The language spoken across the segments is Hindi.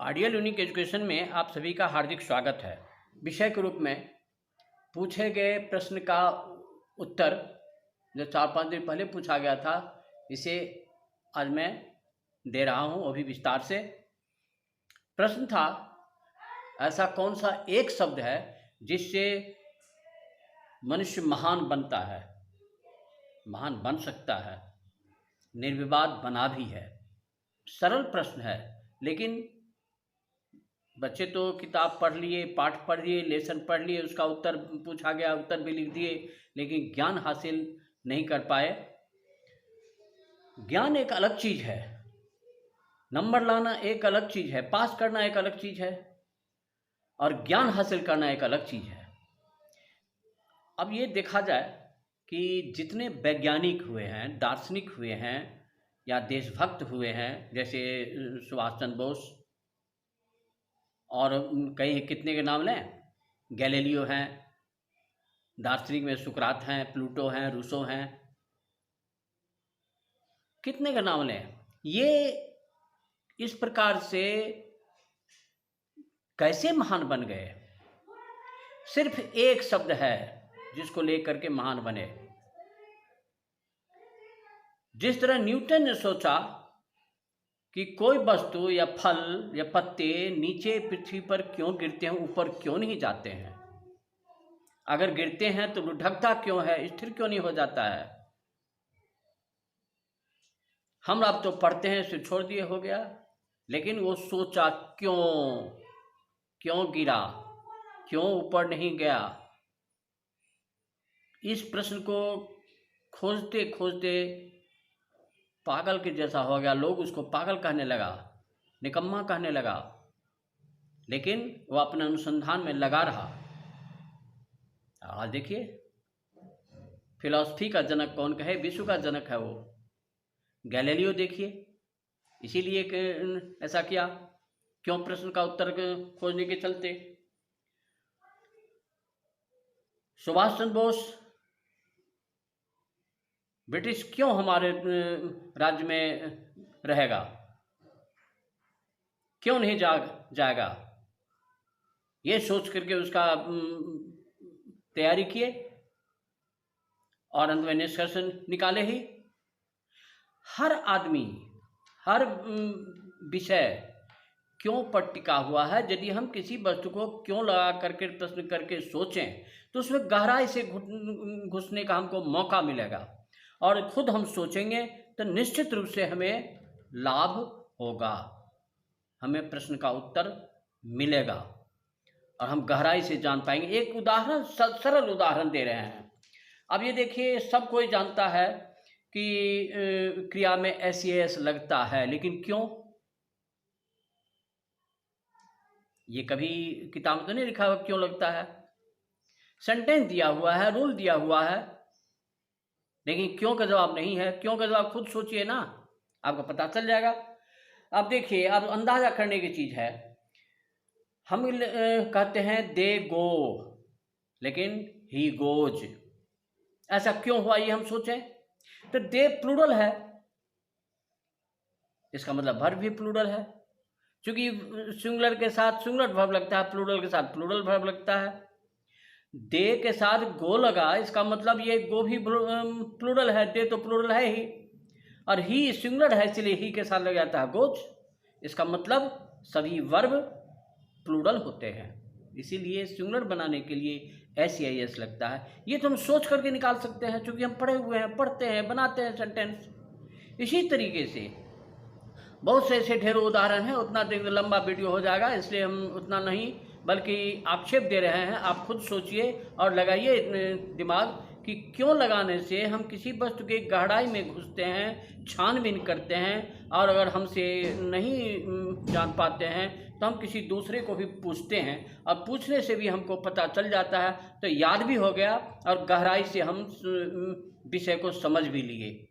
आइडियल यूनिक एजुकेशन में आप सभी का हार्दिक स्वागत है। विषय के रूप में पूछे गए प्रश्न का उत्तर जो 4-5 दिन पहले पूछा गया था, इसे आज मैं दे रहा हूँ, वो भी विस्तार से। प्रश्न था, ऐसा कौन सा एक शब्द है जिससे मनुष्य महान बनता है, महान बन सकता है, निर्विवाद बना भी है। सरल प्रश्न है, लेकिन बच्चे तो किताब पढ़ लिए, पाठ पढ़ लिए, लेसन पढ़ लिए, उसका उत्तर पूछा गया, उत्तर भी लिख दिए, लेकिन ज्ञान हासिल नहीं कर पाए। ज्ञान एक अलग चीज है, नंबर लाना एक अलग चीज है, पास करना एक अलग चीज है, और ज्ञान हासिल करना एक अलग चीज है। अब ये देखा जाए कि जितने वैज्ञानिक हुए हैं, दार्शनिक हुए हैं या देशभक्त हुए हैं, जैसे सुभाष चंद्र बोस, और कई कितने के नाम लें, गैलीलियो हैं, दार्शनिक में सुकरात हैं, प्लूटो हैं, रूसो हैं, कितने का नाम लें। ये इस प्रकार से कैसे महान बन गए? सिर्फ एक शब्द है जिसको लेकर के महान बने। जिस तरह न्यूटन ने सोचा कि कोई वस्तु या फल या पत्ते नीचे पृथ्वी पर क्यों गिरते हैं, ऊपर क्यों नहीं जाते हैं, अगर गिरते हैं तो ढकता क्यों है, स्थिर क्यों नहीं हो जाता है। हम अब तो पढ़ते हैं, सिर छोड़ दिए, हो गया, लेकिन वो सोचा क्यों गिरा, क्यों ऊपर नहीं गया। इस प्रश्न को खोजते खोजते पागल के जैसा हो गया। लोग उसको पागल कहने लगा, निकम्मा कहने लगा, लेकिन वो अपने अनुसंधान में लगा रहा। आज देखिए, फिलॉसफी का जनक कौन कहे, विश्व का जनक है वो गैलीलियो। देखिए, इसीलिए ऐसा किया, क्यों प्रश्न का उत्तर खोजने के चलते। सुभाष चंद्र बोस, ब्रिटिश क्यों हमारे राज्य में रहेगा, क्यों नहीं जाएगा, ये सोच करके उसका तैयारी किए और अंत में निष्कर्ष निकाले ही। हर आदमी, हर विषय क्यों पर टिका हुआ है। यदि हम किसी वस्तु को क्यों लगा करके प्रश्न करके सोचें तो उसमें गहराई से घुसने का हमको मौका मिलेगा, और खुद हम सोचेंगे तो निश्चित रूप से हमें लाभ होगा, हमें प्रश्न का उत्तर मिलेगा और हम गहराई से जान पाएंगे। एक उदाहरण, सरल उदाहरण दे रहे हैं। अब ये देखिए, सब कोई जानता है कि क्रिया में एस लगता है, लेकिन क्यों? ये कभी किताब में तो नहीं लिखा हुआ क्यों लगता है। सेंटेंस दिया हुआ है, रूल दिया हुआ है, लेकिन क्यों का जवाब नहीं है। क्यों का जवाब खुद सोचिए ना, आपको पता चल जाएगा। अब देखिए, अब अंदाजा करने की चीज है। हम कहते हैं दे गो, लेकिन ही गोज, ऐसा क्यों हुआ ये हम सोचें। तो दे प्लूरल है, इसका मतलब वर्ब भी प्लूरल है, क्योंकि सिंगुलर के साथ सिंगुलर वर्ब लगता है, प्लूरल के साथ प्लूरल वर्ब लगता है। दे के साथ गो लगा, इसका मतलब ये गो भी प्लूरल है, दे तो प्लूरल है ही, और ही सिंगुलर है, इसलिए ही के साथ लग जाता है गोज। इसका मतलब सभी वर्ब प्लूरल होते हैं, इसीलिए सिंगुलर बनाने के लिए एस लगता है। ये तो हम सोच करके निकाल सकते हैं, क्योंकि हम पढ़े हुए हैं, पढ़ते हैं, बनाते हैं सेंटेंस। इसी तरीके से बहुत से ऐसे ढेरों उदाहरण हैं। उतना लंबा वीडियो हो जाएगा, इसलिए हम उतना नहीं, बल्कि आक्षेप दे रहे हैं। आप खुद सोचिए और लगाइए दिमाग कि क्यों लगाने से हम किसी वस्तु के गहराई में घुसते हैं, छानबीन करते हैं, और अगर हमसे नहीं जान पाते हैं तो हम किसी दूसरे को भी पूछते हैं, और पूछने से भी हमको पता चल जाता है, तो याद भी हो गया और गहराई से हम विषय को समझ भी लिए।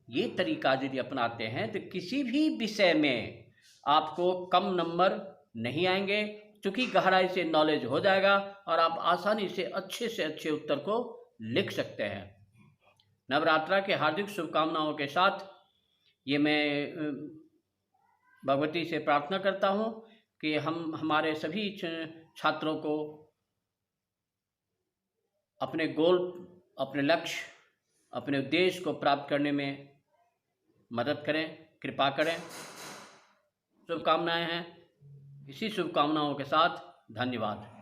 ये तरीका यदि अपनाते हैं तो किसी भी विषय में आपको कम नंबर नहीं आएंगे, क्योंकि गहराई से नॉलेज हो जाएगा और आप आसानी से अच्छे उत्तर को लिख सकते हैं। नवरात्रा के हार्दिक शुभकामनाओं के साथ ये मैं भगवती से प्रार्थना करता हूँ कि हम हमारे सभी छात्रों को अपने गोल, अपने लक्ष्य, अपने उद्देश्य को प्राप्त करने में मदद करें, कृपा करें। शुभकामनाएं हैं। इसी शुभकामनाओं के साथ धन्यवाद।